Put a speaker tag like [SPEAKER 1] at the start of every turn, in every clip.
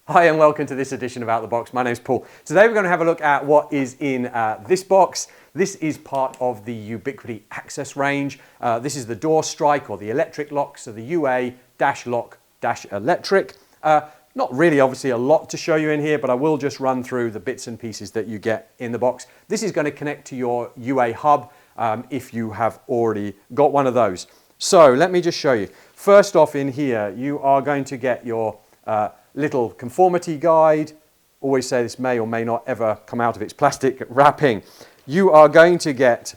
[SPEAKER 1] Hi and welcome to this edition of Out the Box. My name's Paul. Today we're going to have a look at what is in this box. This is part of the Ubiquiti Access range. This is the door strike or the electric lock, so the UA-Lock-Electric. Not really obviously a lot to show you in here, but I will just run through the bits and pieces that you get in the box. This is going to connect to your UA hub if you have already got one of those. So let me just show you. First off in here, you are going to get your little conformity guide. Always say this may or may not ever come out of its plastic wrapping. You are going to get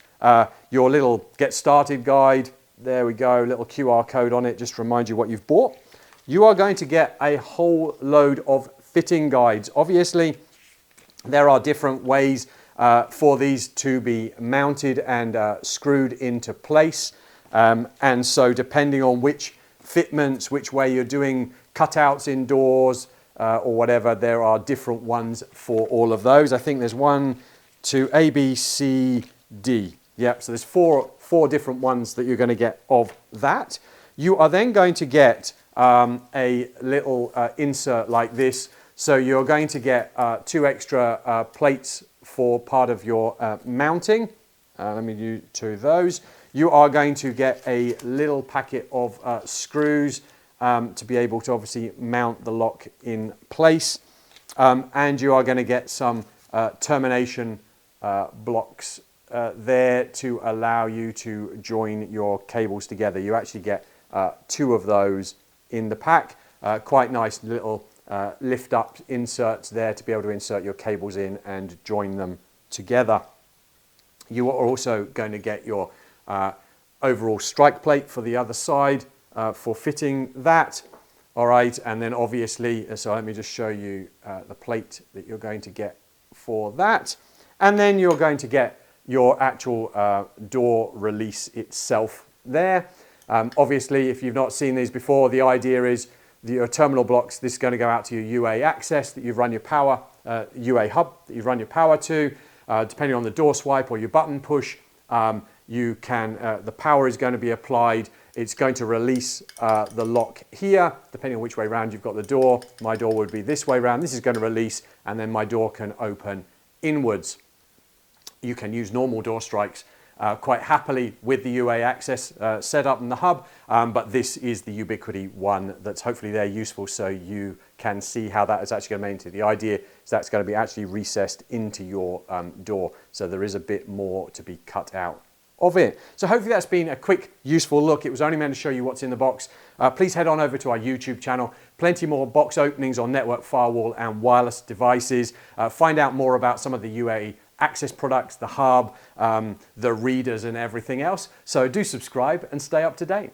[SPEAKER 1] your little get started guide. There we go, little QR code on it, just to remind you what you've bought. You are going to get a whole load of fitting guides. Obviously, there are different ways for these to be mounted and screwed into place. And so depending on which fitments, which way you're doing cutouts indoors or whatever, there are different ones for all of those. I think there's one, two, A, B, C, D. Yep, so there's four different ones that you're going to get of that. You are then going to get a little insert like this. So you're going to get two extra plates for part of your mounting. Let me do two of those. You are going to get a little packet of screws to be able to obviously mount the lock in place. And you are going to get some termination blocks there to allow you to join your cables together. You actually get two of those in the pack. Quite nice little lift up inserts there to be able to insert your cables in and join them together. You are also going to get your overall strike plate for the other side for fitting that. All right, and then obviously, so let me just show you the plate that you're going to get for that. And then you're going to get your actual door release itself there. Obviously, if you've not seen these before, the idea is your terminal blocks, this is going to go out to your UA access that you've run your power, UA hub that you've run your power to. Depending on the door swipe or your button push, you can, the power is going to be applied. It's going to release the lock here, depending on which way round you've got the door. My door would be this way round. This is going to release, and then my door can open inwards. You can use normal door strikes quite happily with the UA access setup in the hub, but this is the Ubiquiti one that's hopefully there useful so you can see how that is actually going to maintain. The idea is that's going to be actually recessed into your door, so there is a bit more to be cut out of it. So hopefully that's been a quick, useful look. It was only meant to show you what's in the box. Please head on over to our YouTube channel. Plenty more box openings on network, firewall and wireless devices. Find out more about some of the UA access products, the hub, the readers and everything else. So do subscribe and stay up to date.